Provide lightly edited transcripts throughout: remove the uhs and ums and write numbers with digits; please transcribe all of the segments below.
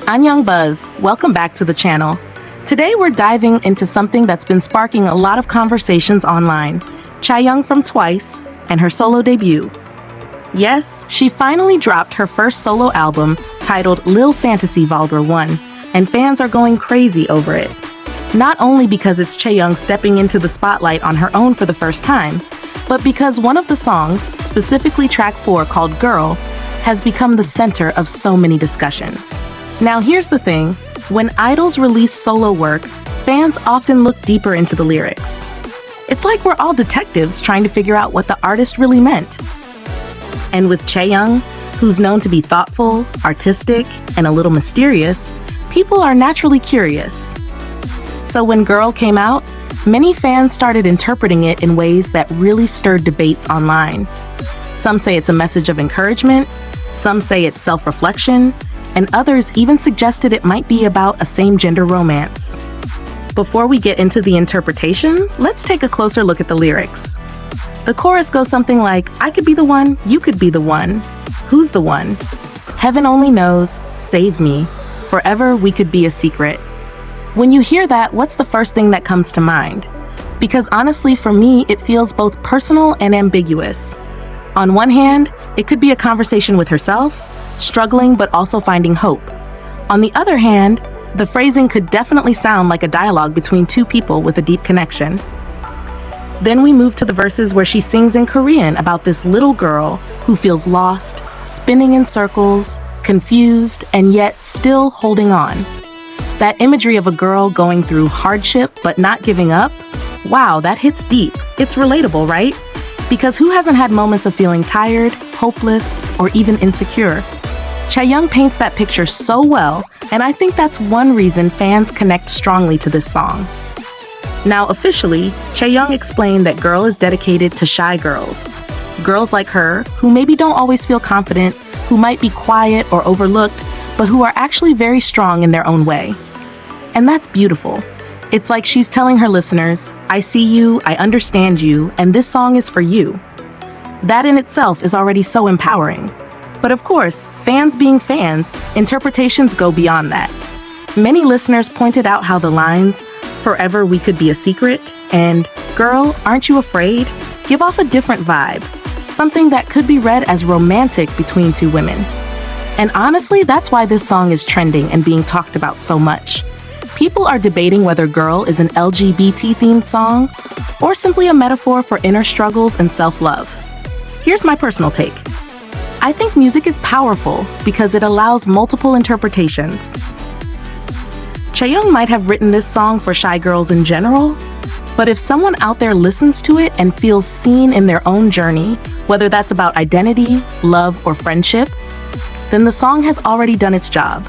Annyeong Buzz, welcome back to the channel. Today we're diving into something that's been sparking a lot of conversations online, Chaeyoung from TWICE and her solo debut. Yes, she finally dropped her first solo album titled LIL FANTASY Vol. 1, and fans are going crazy over it. Not only because it's Chaeyoung stepping into the spotlight on her own for the first time, but because one of the songs, specifically track 4 called Girl, has become the center of so many discussions. Now here's the thing, when idols release solo work, fans often look deeper into the lyrics. It's like we're all detectives trying to figure out what the artist really meant. And with Chaeyoung, who's known to be thoughtful, artistic, and a little mysterious, people are naturally curious. So when Girl came out, many fans started interpreting it in ways that really stirred debates online. Some say it's a message of encouragement, some say it's self-reflection, and others even suggested it might be about a same-gender romance. Before we get into the interpretations, let's take a closer look at the lyrics. The chorus goes something like, I could be the one, you could be the one. Who's the one? Heaven only knows, save me. Forever we could be a secret. When you hear that, what's the first thing that comes to mind? Because honestly, for me, it feels both personal and ambiguous. On one hand, it could be a conversation with herself, struggling but also finding hope. On the other hand, the phrasing could definitely sound like a dialogue between two people with a deep connection. Then we move to the verses where she sings in Korean about this little girl who feels lost, spinning in circles, confused, and yet still holding on. That imagery of a girl going through hardship but not giving up, wow, that hits deep. It's relatable, right? Because who hasn't had moments of feeling tired, hopeless, or even insecure? Chaeyoung paints that picture so well, and I think that's one reason fans connect strongly to this song. Now officially, Chaeyoung explained that Girl is dedicated to shy girls. Girls like her, who maybe don't always feel confident, who might be quiet or overlooked, but who are actually very strong in their own way. And that's beautiful. It's like she's telling her listeners, I see you, I understand you, and this song is for you. That in itself is already so empowering. But of course, fans being fans, interpretations go beyond that. Many listeners pointed out how the lines, forever we could be a secret, and girl, aren't you afraid, give off a different vibe, something that could be read as romantic between two women. And honestly, that's why this song is trending and being talked about so much. People are debating whether Girl is an LGBT-themed song or simply a metaphor for inner struggles and self-love. Here's my personal take. I think music is powerful because it allows multiple interpretations. Chaeyoung might have written this song for shy girls in general, but if someone out there listens to it and feels seen in their own journey, whether that's about identity, love, or friendship, then the song has already done its job.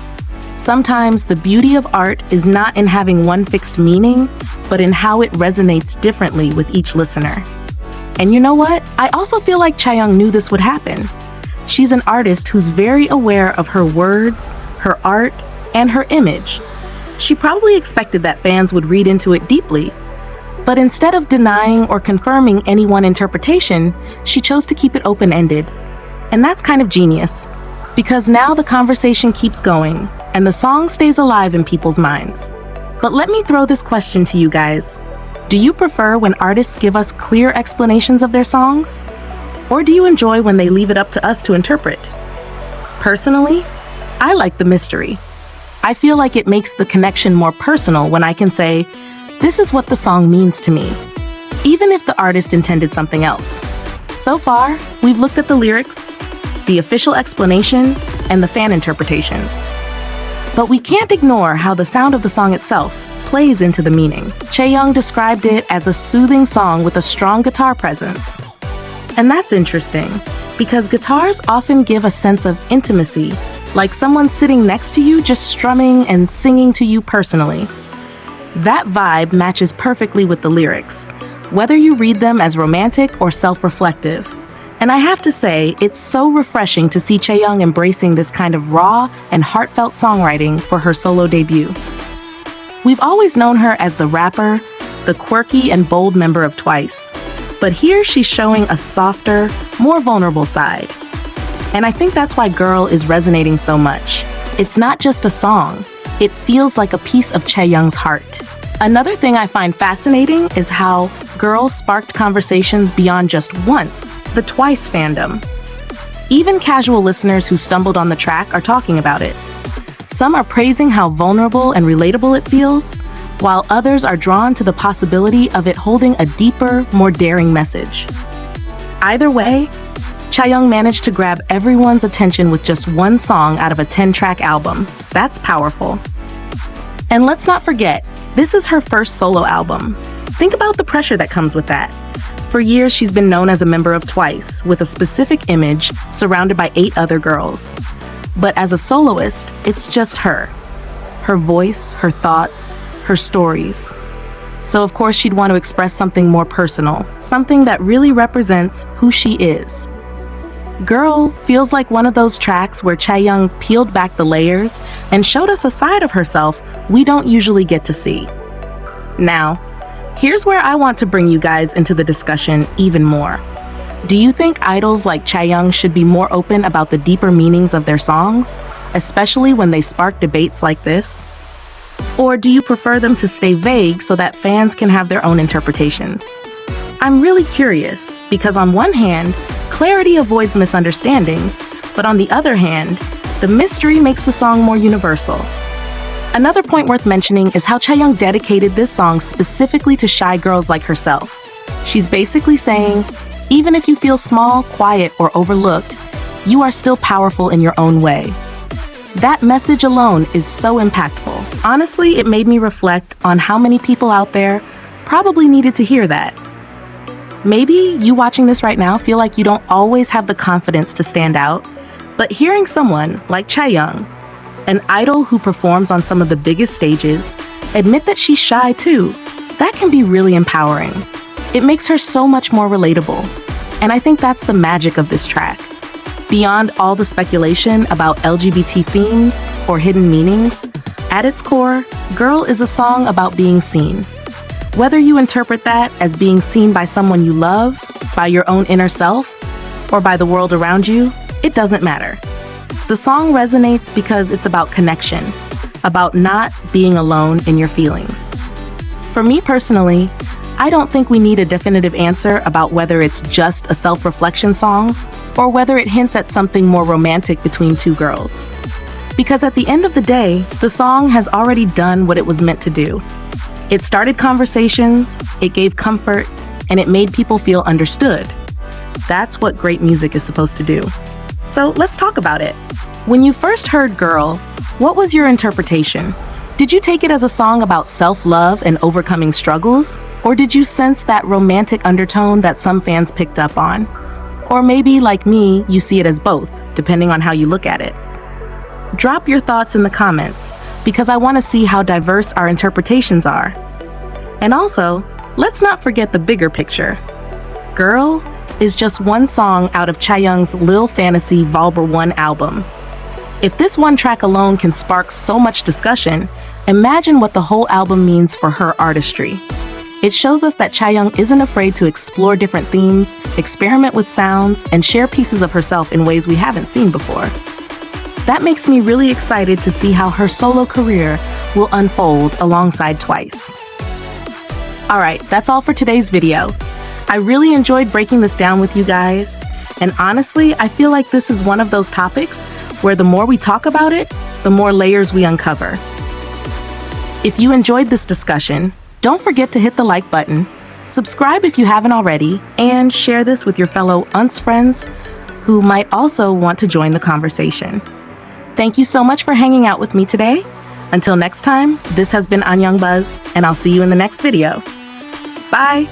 Sometimes the beauty of art is not in having one fixed meaning, but in how it resonates differently with each listener. And you know what? I also feel like Chaeyoung knew this would happen. She's an artist who's very aware of her words, her art, and her image. She probably expected that fans would read into it deeply. But instead of denying or confirming any one interpretation, she chose to keep it open-ended. And that's kind of genius, because now the conversation keeps going, and the song stays alive in people's minds. But let me throw this question to you guys. Do you prefer when artists give us clear explanations of their songs? Or do you enjoy when they leave it up to us to interpret? Personally, I like the mystery. I feel like it makes the connection more personal when I can say, this is what the song means to me, even if the artist intended something else. So far, we've looked at the lyrics, the official explanation, and the fan interpretations. But we can't ignore how the sound of the song itself plays into the meaning. Chaeyoung described it as a soothing song with a strong guitar presence. And that's interesting, because guitars often give a sense of intimacy, like someone sitting next to you just strumming and singing to you personally. That vibe matches perfectly with the lyrics, whether you read them as romantic or self-reflective. And I have to say, it's so refreshing to see Chaeyoung embracing this kind of raw and heartfelt songwriting for her solo debut. We've always known her as the rapper, the quirky and bold member of TWICE. But here she's showing a softer, more vulnerable side. And I think that's why Girl is resonating so much. It's not just a song. It feels like a piece of Chaeyoung's heart. Another thing I find fascinating is how Girl sparked conversations beyond just once, the TWICE fandom. Even casual listeners who stumbled on the track are talking about it. Some are praising how vulnerable and relatable it feels, while others are drawn to the possibility of it holding a deeper, more daring message. Either way, Chaeyoung managed to grab everyone's attention with just one song out of a 10-track album. That's powerful. And let's not forget, this is her first solo album. Think about the pressure that comes with that. For years, she's been known as a member of TWICE, with a specific image surrounded by 8 other girls. But as a soloist, it's just her. Her voice, her thoughts, her stories. So of course she'd want to express something more personal, something that really represents who she is. Girl feels like one of those tracks where Chaeyoung peeled back the layers and showed us a side of herself we don't usually get to see. Now, here's where I want to bring you guys into the discussion even more. Do you think idols like Chaeyoung should be more open about the deeper meanings of their songs, especially when they spark debates like this? Or do you prefer them to stay vague so that fans can have their own interpretations? I'm really curious because on one hand, clarity avoids misunderstandings, but on the other hand, the mystery makes the song more universal. Another point worth mentioning is how Chaeyoung dedicated this song specifically to shy girls like herself. She's basically saying, even if you feel small, quiet, or overlooked, you are still powerful in your own way. That message alone is so impactful. Honestly, it made me reflect on how many people out there probably needed to hear that. Maybe you watching this right now feel like you don't always have the confidence to stand out, but hearing someone like Chaeyoung, an idol who performs on some of the biggest stages, admit that she's shy too, that can be really empowering. It makes her so much more relatable. And I think that's the magic of this track. Beyond all the speculation about LGBT themes or hidden meanings, at its core, Girl is a song about being seen. Whether you interpret that as being seen by someone you love, by your own inner self, or by the world around you, it doesn't matter. The song resonates because it's about connection, about not being alone in your feelings. For me personally, I don't think we need a definitive answer about whether it's just a self-reflection song or whether it hints at something more romantic between two girls. Because at the end of the day, the song has already done what it was meant to do. It started conversations, it gave comfort, and it made people feel understood. That's what great music is supposed to do. So let's talk about it. When you first heard Girl, what was your interpretation? Did you take it as a song about self-love and overcoming struggles? Or did you sense that romantic undertone that some fans picked up on? Or maybe, like me, you see it as both, depending on how you look at it. Drop your thoughts in the comments, because I want to see how diverse our interpretations are. And also, let's not forget the bigger picture. Girl is just one song out of Chaeyoung's LIL Fantasy Vol. 1 album. If this one track alone can spark so much discussion, imagine what the whole album means for her artistry. It shows us that Chaeyoung isn't afraid to explore different themes, experiment with sounds, and share pieces of herself in ways we haven't seen before. That makes me really excited to see how her solo career will unfold alongside TWICE. Alright, that's all for today's video. I really enjoyed breaking this down with you guys, and honestly, I feel like this is one of those topics where the more we talk about it, the more layers we uncover. If you enjoyed this discussion, don't forget to hit the like button, subscribe if you haven't already, and share this with your fellow UNCE friends who might also want to join the conversation. Thank you so much for hanging out with me today. Until next time, this has been Chaeyoung Buzz, and I'll see you in the next video. Bye!